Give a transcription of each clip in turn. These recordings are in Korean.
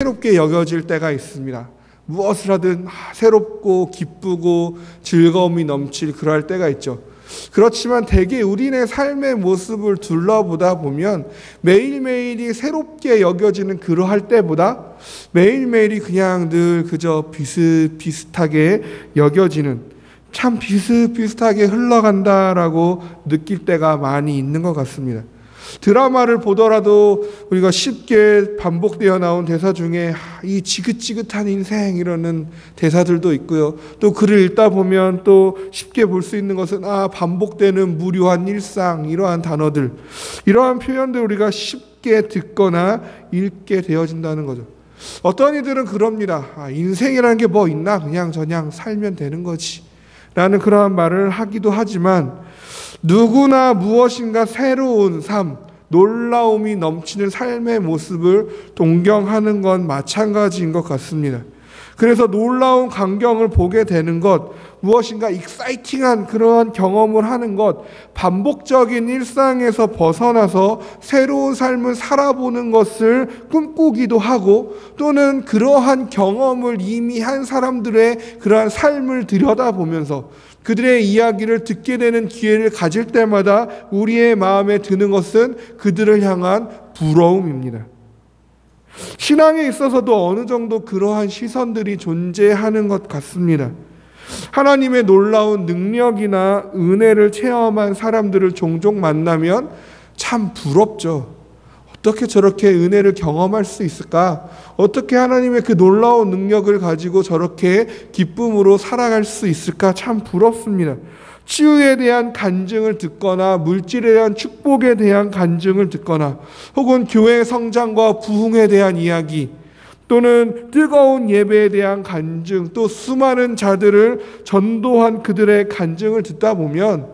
새롭게 여겨질 때가 있습니다. 무엇을 하든 새롭고 기쁘고 즐거움이 넘칠 그럴 때가 있죠. 그렇지만 대개 우리네 삶의 모습을 둘러보다 보면 매일매일이 새롭게 여겨지는 그러할 때보다 매일매일이 그냥 늘 그저 비슷비슷하게 여겨지는, 참 비슷비슷하게 흘러간다라고 느낄 때가 많이 있는 것 같습니다. 드라마를 보더라도 우리가 쉽게 반복되어 나온 대사 중에 이 지긋지긋한 인생 이러는 대사들도 있고요. 또 글을 읽다 보면 또 쉽게 볼 수 있는 것은 반복되는 무료한 일상, 이러한 단어들, 이러한 표현들 우리가 쉽게 듣거나 읽게 되어진다는 거죠. 어떤 이들은 그럽니다. 인생이라는 게 뭐 있나? 그냥 저냥 살면 되는 거지 라는 그러한 말을 하기도 하지만, 누구나 무엇인가 새로운 삶, 놀라움이 넘치는 삶의 모습을 동경하는 건 마찬가지인 것 같습니다. 그래서 놀라운 광경을 보게 되는 것, 무엇인가 익사이팅한 그러한 경험을 하는 것, 반복적인 일상에서 벗어나서 새로운 삶을 살아보는 것을 꿈꾸기도 하고, 또는 그러한 경험을 이미 한 사람들의 그러한 삶을 들여다보면서 그들의 이야기를 듣게 되는 기회를 가질 때마다 우리의 마음에 드는 것은 그들을 향한 부러움입니다. 신앙에 있어서도 어느 정도 그러한 시선들이 존재하는 것 같습니다. 하나님의 놀라운 능력이나 은혜를 체험한 사람들을 종종 만나면 참 부럽죠. 어떻게 저렇게 은혜를 경험할 수 있을까? 어떻게 하나님의 그 놀라운 능력을 가지고 저렇게 기쁨으로 살아갈 수 있을까? 참 부럽습니다. 치유에 대한 간증을 듣거나 물질에 대한 축복에 대한 간증을 듣거나, 혹은 교회 성장과 부흥에 대한 이야기, 또는 뜨거운 예배에 대한 간증, 또 수많은 자들을 전도한 그들의 간증을 듣다 보면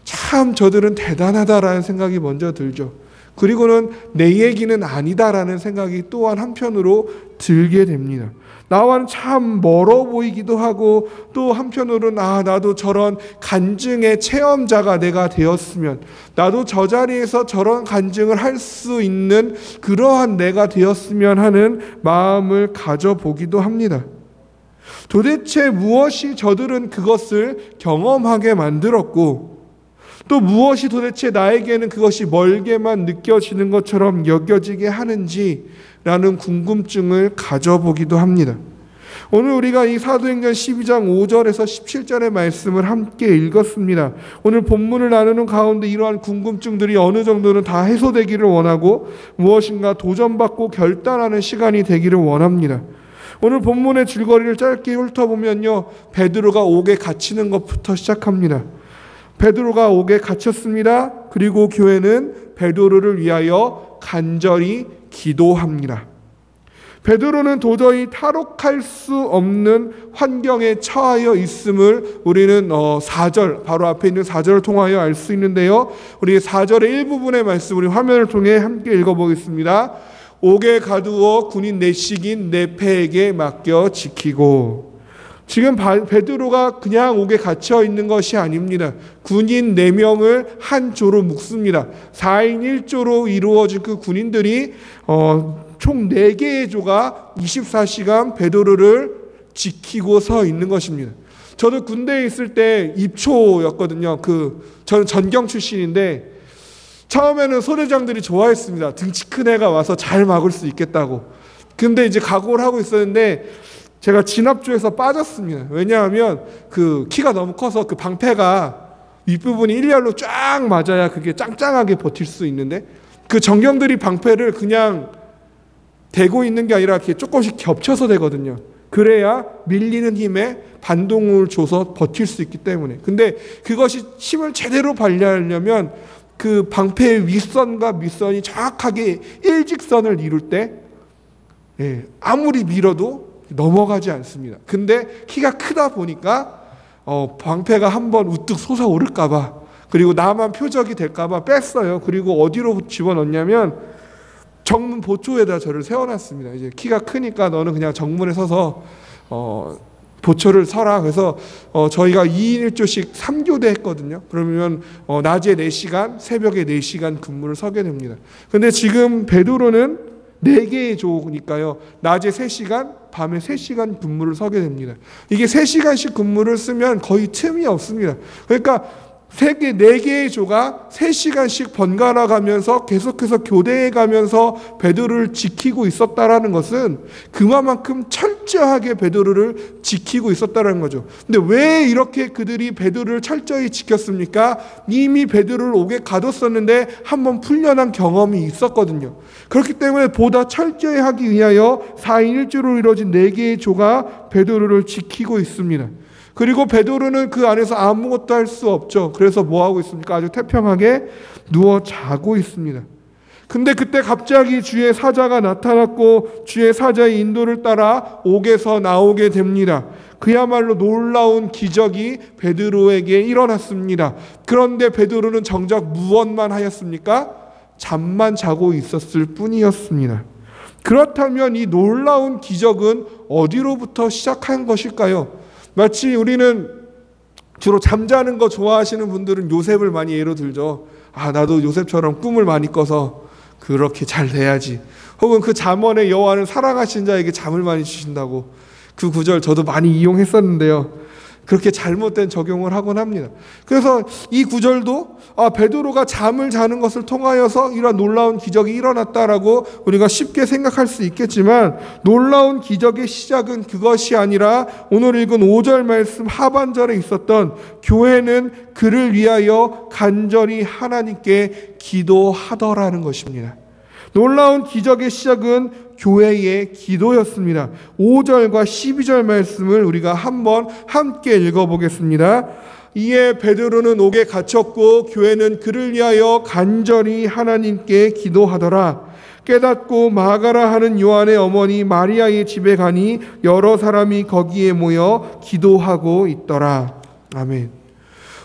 참 저들은 대단하다라는 생각이 먼저 들죠. 그리고는 내 얘기는 아니다라는 생각이 또한 한편으로 들게 됩니다. 나와는 참 멀어 보이기도 하고, 또 한편으로는 나도 저런 간증의 체험자가 내가 되었으면, 나도 저 자리에서 저런 간증을 할 수 있는 그러한 내가 되었으면 하는 마음을 가져보기도 합니다. 도대체 무엇이 저들은 그것을 경험하게 만들었고, 또 무엇이 도대체 나에게는 그것이 멀게만 느껴지는 것처럼 여겨지게 하는지라는 궁금증을 가져보기도 합니다. 오늘 우리가 이 사도행전 12장 5절에서 17절의 말씀을 함께 읽었습니다. 오늘 본문을 나누는 가운데 이러한 궁금증들이 어느 정도는 다 해소되기를 원하고, 무엇인가 도전받고 결단하는 시간이 되기를 원합니다. 오늘 본문의 줄거리를 짧게 훑어보면요, 베드로가 옥에 갇히는 것부터 시작합니다. 베드로가 옥에 갇혔습니다. 그리고 교회는 베드로를 위하여 간절히 기도합니다. 베드로는 도저히 탈옥할 수 없는 환경에 처하여 있음을 우리는 4절, 바로 앞에 있는 4절을 통하여 알 수 있는데요. 우리 4절의 일부분의 말씀 우리 화면을 통해 함께 읽어보겠습니다. 옥에 가두어 군인 내식인 네페에게 맡겨 지키고. 지금 베드로가 그냥 옥에 갇혀 있는 것이 아닙니다. 군인 4명을 한 조로 묶습니다. 4인 1조로 이루어진 그 군인들이 총 4개의 조가 24시간 베드로를 지키고 서 있는 것입니다. 저도 군대에 있을 때 입초였거든요. 저는 전경 출신인데 처음에는 소대장들이 좋아했습니다. 등치 큰 애가 와서 잘 막을 수 있겠다고. 근데 이제 각오를 하고 있었는데 제가 진압조에서 빠졌습니다. 왜냐하면 키가 너무 커서 방패가 윗부분이 일렬로 쫙 맞아야 그게 짱짱하게 버틸 수 있는데, 정경들이 방패를 그냥 대고 있는 게 아니라 이렇게 조금씩 겹쳐서 되거든요. 그래야 밀리는 힘에 반동을 줘서 버틸 수 있기 때문에. 근데 그것이 힘을 제대로 발휘하려면 그 방패의 윗선과 밑선이 정확하게 일직선을 이룰 때 아무리 밀어도 넘어가지 않습니다. 근데 키가 크다 보니까 방패가 한번 우뚝 솟아오를까봐, 그리고 나만 표적이 될까봐 뺐어요. 그리고 어디로 집어넣냐면 정문 보초에다 저를 세워놨습니다. 이제 키가 크니까 너는 그냥 정문에 서서 보초를 서라. 그래서 저희가 2인 1조씩 3교대 했거든요. 그러면 낮에 4시간, 새벽에 4시간 근무를 서게 됩니다. 근데 지금 베드로는 4개의 조니까요. 낮에 3시간, 밤에 3시간 근무를 서게 됩니다. 이게 3시간씩 근무를 쓰면 거의 틈이 없습니다. 그러니까 4개의 조가 3시간씩 번갈아 가면서 계속해서 교대해 가면서 베드로를 지키고 있었다라는 것은 그만큼 철저하게 베드로를 지키고 있었다라는 거죠. 근데 왜 이렇게 그들이 베드로를 철저히 지켰습니까? 이미 베드로를 옥에 가뒀었는데 한번 풀려난 경험이 있었거든요. 그렇기 때문에 보다 철저히 하기 위하여 4인 1조로 이루어진 4개의 조가 베드로를 지키고 있습니다. 그리고 베드로는 그 안에서 아무것도 할 수 없죠. 그래서 뭐 하고 있습니까? 아주 태평하게 누워 자고 있습니다. 근데 그때 갑자기 주의 사자가 나타났고 주의 사자의 인도를 따라 옥에서 나오게 됩니다. 그야말로 놀라운 기적이 베드로에게 일어났습니다. 그런데 베드로는 정작 무엇만 하였습니까? 잠만 자고 있었을 뿐이었습니다. 그렇다면 이 놀라운 기적은 어디로부터 시작한 것일까요? 마치 우리는 주로 잠자는 거 좋아하시는 분들은 요셉을 많이 예로 들죠. 나도 요셉처럼 꿈을 많이 꿔서 그렇게 잘 돼야지. 혹은 그 잠언의 여호와는 사랑하신 자에게 잠을 많이 주신다고. 그 구절 저도 많이 이용했었는데요. 그렇게 잘못된 적용을 하곤 합니다. 그래서 이 구절도 베드로가 잠을 자는 것을 통하여서 이러한 놀라운 기적이 일어났다라고 우리가 쉽게 생각할 수 있겠지만, 놀라운 기적의 시작은 그것이 아니라 오늘 읽은 5절 말씀 하반절에 있었던 교회는 그를 위하여 간절히 하나님께 기도하더라는 것입니다. 놀라운 기적의 시작은 교회의 기도였습니다. 5절과 12절 말씀을 우리가 한번 함께 읽어보겠습니다. 이에 베드로는 옥에 갇혔고 교회는 그를 위하여 간절히 하나님께 기도하더라. 깨닫고 마가라 하는 요한의 어머니 마리아의 집에 가니 여러 사람이 거기에 모여 기도하고 있더라. 아멘.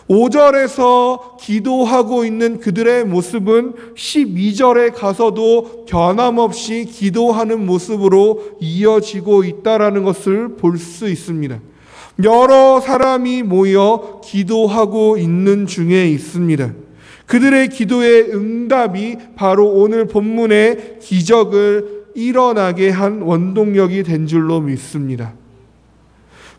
5절에서 기도하고 있는 그들의 모습은 12절에 가서도 변함없이 기도하는 모습으로 이어지고 있다는 것을 볼 수 있습니다. 여러 사람이 모여 기도하고 있는 중에 있습니다. 그들의 기도의 응답이 바로 오늘 본문의 기적을 일어나게 한 원동력이 된 줄로 믿습니다.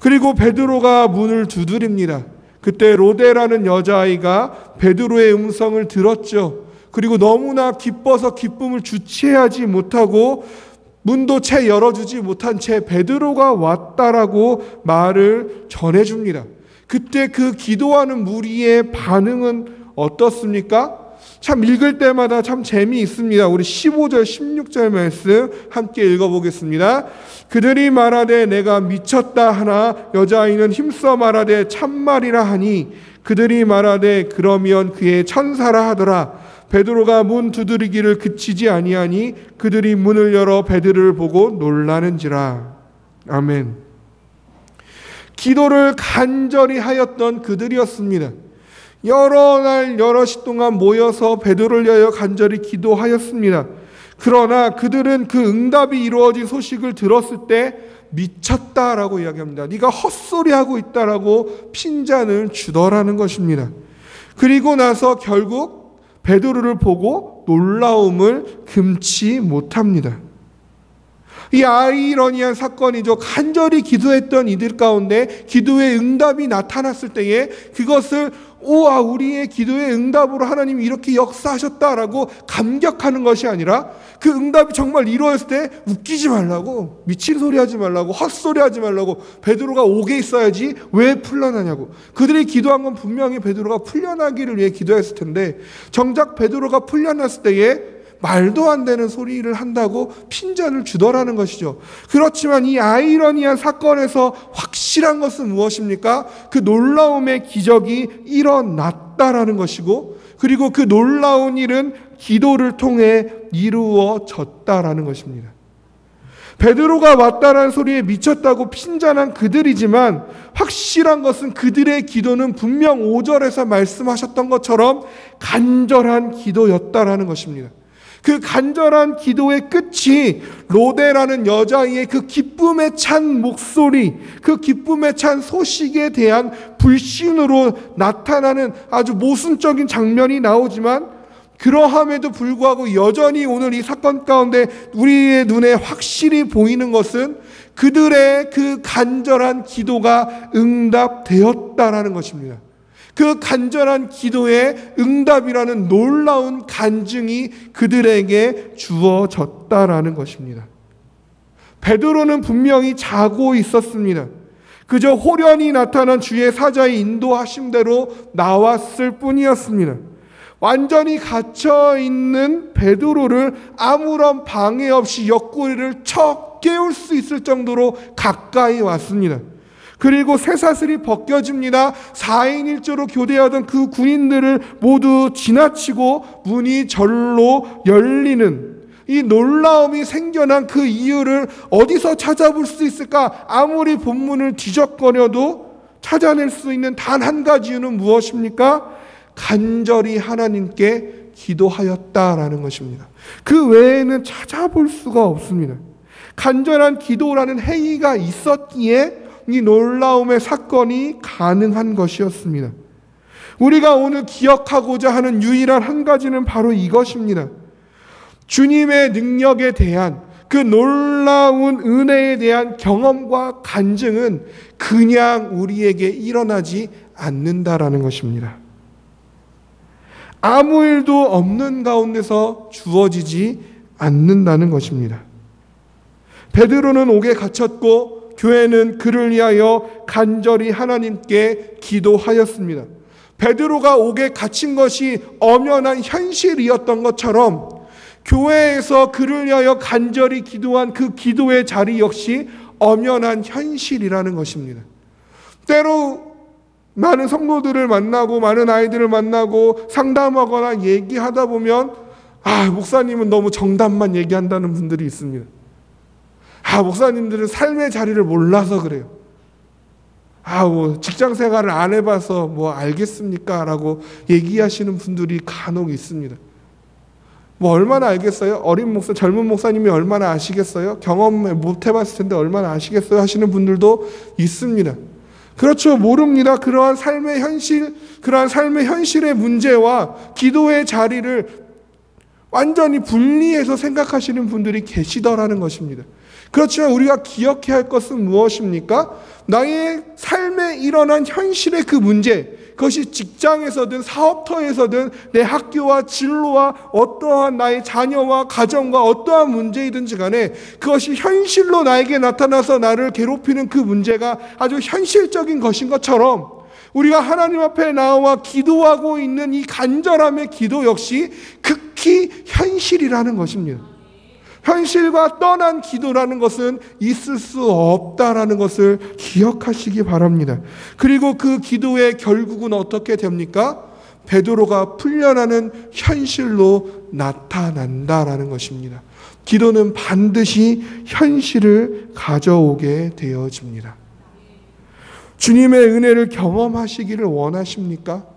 그리고 베드로가 문을 두드립니다. 그때 로데라는 여자아이가 베드로의 음성을 들었죠. 그리고 너무나 기뻐서 기쁨을 주체하지 못하고 문도 채 열어주지 못한 채 베드로가 왔다라고 말을 전해줍니다. 그때 그 기도하는 무리의 반응은 어떻습니까? 참 읽을 때마다 참 재미있습니다. 우리 15절 16절 말씀 함께 읽어보겠습니다. 그들이 말하되 내가 미쳤다 하나 여자아이는 힘써 말하되 참말이라 하니 그들이 말하되 그러면 그의 천사라 하더라. 베드로가 문 두드리기를 그치지 아니하니 그들이 문을 열어 베드로를 보고 놀라는지라. 아멘. 기도를 간절히 하였던 그들이었습니다. 여러 날 여러 시 동안 모여서 베드로를 위하여 간절히 기도하였습니다. 그러나 그들은 그 응답이 이루어진 소식을 들었을 때 미쳤다라고 이야기합니다. 네가 헛소리하고 있다라고 핀잔을 주더라는 것입니다. 그리고 나서 결국 베드로를 보고 놀라움을 금치 못합니다. 이 아이러니한 사건이죠. 간절히 기도했던 이들 가운데 기도의 응답이 나타났을 때에 그것을 우와, 우리의 기도의 응답으로 하나님이 이렇게 역사하셨다라고 감격하는 것이 아니라 그 응답이 정말 이루어졌을 때 웃기지 말라고, 미친 소리 하지 말라고, 헛소리 하지 말라고, 베드로가 옥에 있어야지 왜 풀려나냐고. 그들이 기도한 건 분명히 베드로가 풀려나기를 위해 기도했을 텐데 정작 베드로가 풀려났을 때에 말도 안 되는 소리를 한다고 핀잔을 주더라는 것이죠. 그렇지만 이 아이러니한 사건에서 확실한 것은 무엇입니까? 그 놀라움의 기적이 일어났다라는 것이고, 그리고 그 놀라운 일은 기도를 통해 이루어졌다라는 것입니다. 베드로가 왔다라는 소리에 미쳤다고 핀잔한 그들이지만 확실한 것은 그들의 기도는 분명 5절에서 말씀하셨던 것처럼 간절한 기도였다라는 것입니다. 그 간절한 기도의 끝이 로데라는 여자아이의 그 기쁨에 찬 목소리, 그 기쁨에 찬 소식에 대한 불신으로 나타나는 아주 모순적인 장면이 나오지만 그러함에도 불구하고 여전히 오늘 이 사건 가운데 우리의 눈에 확실히 보이는 것은 그들의 그 간절한 기도가 응답되었다라는 것입니다. 그 간절한 기도의 응답이라는 놀라운 간증이 그들에게 주어졌다라는 것입니다. 베드로는 분명히 자고 있었습니다. 그저 호련히 나타난 주의 사자의 인도하심대로 나왔을 뿐이었습니다. 완전히 갇혀있는 베드로를 아무런 방해 없이 옆구리를 척 깨울 수 있을 정도로 가까이 왔습니다. 그리고 쇠사슬이 벗겨집니다. 4인 1조로 교대하던 그 군인들을 모두 지나치고 문이 절로 열리는 이 놀라움이 생겨난 그 이유를 어디서 찾아볼 수 있을까? 아무리 본문을 뒤적거려도 찾아낼 수 있는 단 한 가지 이유는 무엇입니까? 간절히 하나님께 기도하였다라는 것입니다. 그 외에는 찾아볼 수가 없습니다. 간절한 기도라는 행위가 있었기에 이 놀라움의 사건이 가능한 것이었습니다. 우리가 오늘 기억하고자 하는 유일한 한 가지는 바로 이것입니다. 주님의 능력에 대한 그 놀라운 은혜에 대한 경험과 간증은 그냥 우리에게 일어나지 않는다라는 것입니다. 아무 일도 없는 가운데서 주어지지 않는다는 것입니다. 베드로는 옥에 갇혔고 교회는 그를 위하여 간절히 하나님께 기도하였습니다. 베드로가 옥에 갇힌 것이 엄연한 현실이었던 것처럼 교회에서 그를 위하여 간절히 기도한 그 기도의 자리 역시 엄연한 현실이라는 것입니다. 때로 많은 성도들을 만나고 많은 아이들을 만나고 상담하거나 얘기하다 보면 목사님은 너무 정답만 얘기한다는 분들이 있습니다. 목사님들은 삶의 자리를 몰라서 그래요. 뭐 직장 생활을 안 해봐서 뭐 알겠습니까? 라고 얘기하시는 분들이 간혹 있습니다. 뭐 얼마나 알겠어요? 젊은 목사님이 얼마나 아시겠어요? 경험 못 해봤을 텐데 얼마나 아시겠어요? 하시는 분들도 있습니다. 그렇죠. 모릅니다. 그러한 삶의 현실의 문제와 기도의 자리를 완전히 분리해서 생각하시는 분들이 계시더라는 것입니다. 그렇지만 우리가 기억해야 할 것은 무엇입니까? 나의 삶에 일어난 현실의 그 문제, 그것이 직장에서든 사업터에서든 내 학교와 진로와 어떠한 나의 자녀와 가정과 어떠한 문제이든지 간에 그것이 현실로 나에게 나타나서 나를 괴롭히는 그 문제가 아주 현실적인 것인 것처럼 우리가 하나님 앞에 나와 기도하고 있는 이 간절함의 기도 역시 극히 현실이라는 것입니다. 현실과 떠난 기도라는 것은 있을 수 없다라는 것을 기억하시기 바랍니다. 그리고 그 기도의 결국은 어떻게 됩니까? 베드로가 풀려나는 현실로 나타난다라는 것입니다. 기도는 반드시 현실을 가져오게 되어집니다. 주님의 은혜를 경험하시기를 원하십니까?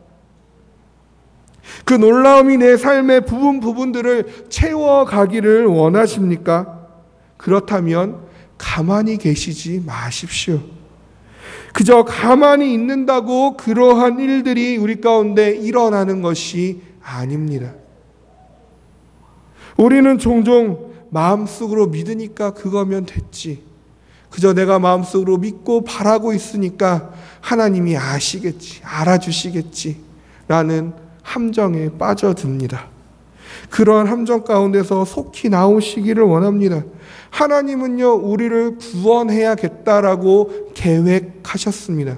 그 놀라움이 내 삶의 부분들을 채워가기를 원하십니까? 그렇다면 가만히 계시지 마십시오. 그저 가만히 있는다고 그러한 일들이 우리 가운데 일어나는 것이 아닙니다. 우리는 종종 마음속으로 믿으니까 그거면 됐지. 그저 내가 마음속으로 믿고 바라고 있으니까 하나님이 아시겠지, 알아주시겠지 라는 함정에 빠져듭니다. 그러한 함정 가운데서 속히 나오시기를 원합니다. 하나님은요, 우리를 구원해야겠다라고 계획하셨습니다.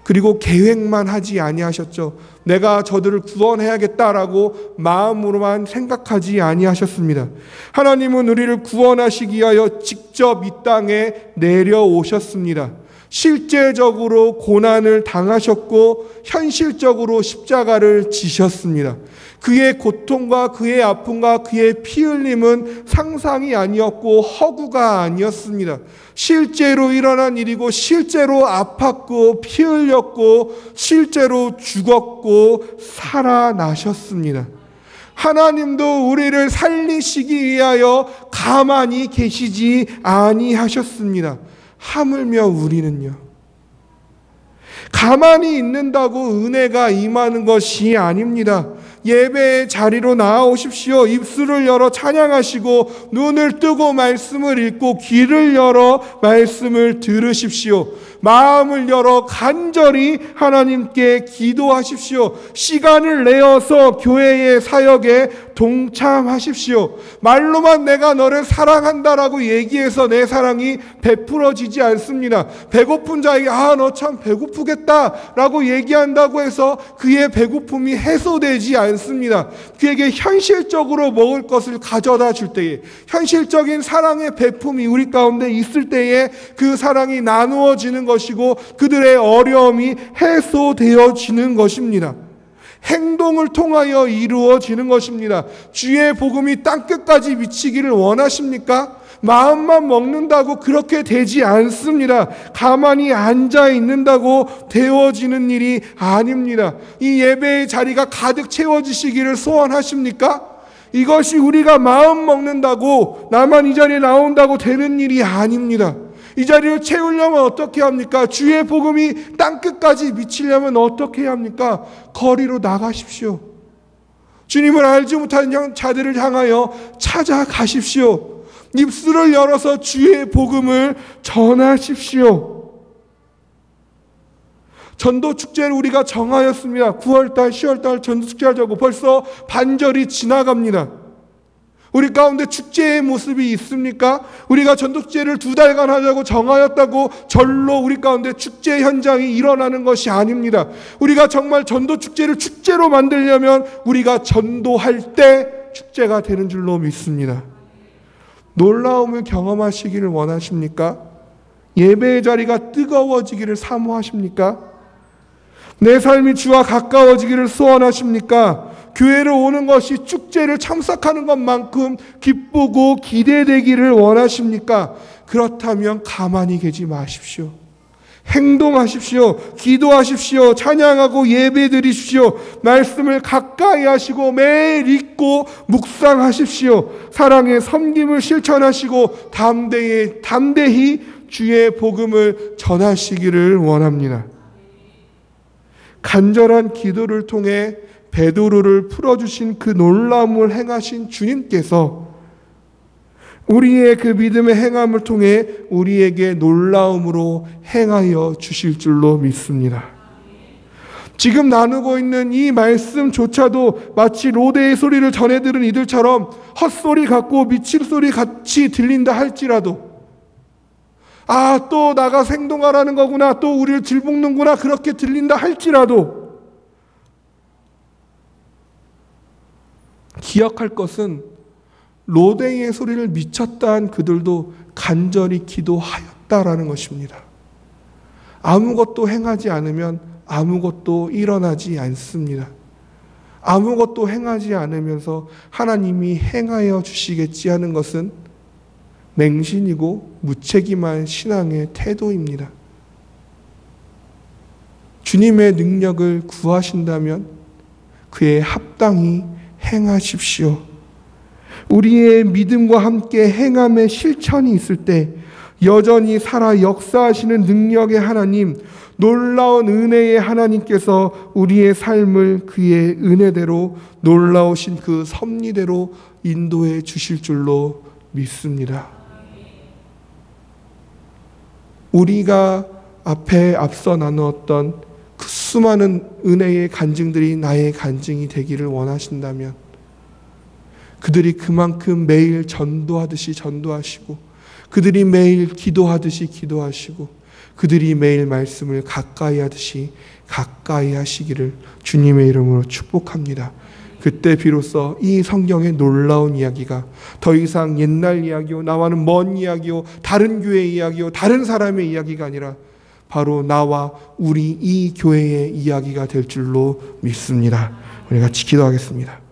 그리고 계획만 하지 아니하셨죠. 내가 저들을 구원해야겠다라고 마음으로만 생각하지 아니하셨습니다. 하나님은 우리를 구원하시기 위하여 직접 이 땅에 내려오셨습니다. 실제적으로 고난을 당하셨고 현실적으로 십자가를 지셨습니다. 그의 고통과 그의 아픔과 그의 피 흘림은 상상이 아니었고 허구가 아니었습니다. 실제로 일어난 일이고 실제로 아팠고 피 흘렸고 실제로 죽었고 살아나셨습니다. 하나님도 우리를 살리시기 위하여 가만히 계시지 아니하셨습니다. 하물며 우리는요, 가만히 있는다고 은혜가 임하는 것이 아닙니다. 예배의 자리로 나아오십시오. 입술을 열어 찬양하시고 눈을 뜨고 말씀을 읽고 귀를 열어 말씀을 들으십시오. 마음을 열어 간절히 하나님께 기도하십시오. 시간을 내어서 교회의 사역에 동참하십시오. 말로만 내가 너를 사랑한다라고 얘기해서 내 사랑이 베풀어지지 않습니다. 배고픈 자에게 너 참 배고프겠다라고 얘기한다고 해서 그의 배고픔이 해소되지 않습니다. 그에게 현실적으로 먹을 것을 가져다 줄 때에, 현실적인 사랑의 베품이 우리 가운데 있을 때에 그 사랑이 나누어지는 것이고 그들의 어려움이 해소되어지는 것입니다. 행동을 통하여 이루어지는 것입니다. 주의 복음이 땅끝까지 미치기를 원하십니까? 마음만 먹는다고 그렇게 되지 않습니다. 가만히 앉아 있는다고 되어지는 일이 아닙니다. 이 예배의 자리가 가득 채워지시기를 소원하십니까? 이것이 우리가 마음 먹는다고, 나만 이 자리에 나온다고 되는 일이 아닙니다. 이 자리를 채우려면 어떻게 합니까? 주의 복음이 땅끝까지 미치려면 어떻게 해야 합니까? 거리로 나가십시오. 주님을 알지 못하는 자들을 향하여 찾아가십시오. 입술을 열어서 주의 복음을 전하십시오. 전도축제를 우리가 정하였습니다. 9월달, 10월달 전도축제 하자고 벌써 반절이 지나갑니다. 우리 가운데 축제의 모습이 있습니까? 우리가 전도축제를 2달간 하자고 정하였다고 절로 우리 가운데 축제 현장이 일어나는 것이 아닙니다. 우리가 정말 전도축제를 축제로 만들려면 우리가 전도할 때 축제가 되는 줄로 믿습니다. 놀라움을 경험하시기를 원하십니까? 예배의 자리가 뜨거워지기를 사모하십니까? 내 삶이 주와 가까워지기를 소원하십니까? 교회로 오는 것이 축제를 참석하는 것만큼 기쁘고 기대되기를 원하십니까? 그렇다면 가만히 계지 마십시오. 행동하십시오. 기도하십시오. 찬양하고 예배드리십시오. 말씀을 가까이 하시고 매일 읽고 묵상하십시오. 사랑의 섬김을 실천하시고 담대히 주의 복음을 전하시기를 원합니다. 간절한 기도를 통해 베드로를 풀어주신 그 놀라움을 행하신 주님께서 우리의 그 믿음의 행함을 통해 우리에게 놀라움으로 행하여 주실 줄로 믿습니다. 지금 나누고 있는 이 말씀조차도 마치 로데의 소리를 전해 들은 이들처럼 헛소리 같고 미칠 소리 같이 들린다 할지라도 또 나가 행동하라는 거구나, 또 우리를 질볶는구나, 그렇게 들린다 할지라도 기억할 것은 로데의 소리를 미쳤다 한 그들도 간절히 기도하였다라는 것입니다. 아무것도 행하지 않으면 아무것도 일어나지 않습니다. 아무것도 행하지 않으면서 하나님이 행하여 주시겠지 하는 것은 맹신이고 무책임한 신앙의 태도입니다. 주님의 능력을 구하신다면 그에 합당히 행하십시오. 우리의 믿음과 함께 행함의 실천이 있을 때 여전히 살아 역사하시는 능력의 하나님, 놀라운 은혜의 하나님께서 우리의 삶을 그의 은혜대로 놀라우신 그 섭리대로 인도해 주실 줄로 믿습니다. 우리가 앞서 나누었던 그 수많은 은혜의 간증들이 나의 간증이 되기를 원하신다면 그들이 그만큼 매일 전도하듯이 전도하시고 그들이 매일 기도하듯이 기도하시고 그들이 매일 말씀을 가까이 하듯이 가까이 하시기를 주님의 이름으로 축복합니다. 그때 비로소 이 성경의 놀라운 이야기가 더 이상 옛날 이야기요, 나와는 먼 이야기요, 다른 교회의 이야기요, 다른 사람의 이야기가 아니라 바로 나와 우리 이 교회의 이야기가 될 줄로 믿습니다. 우리 같이 기도하겠습니다.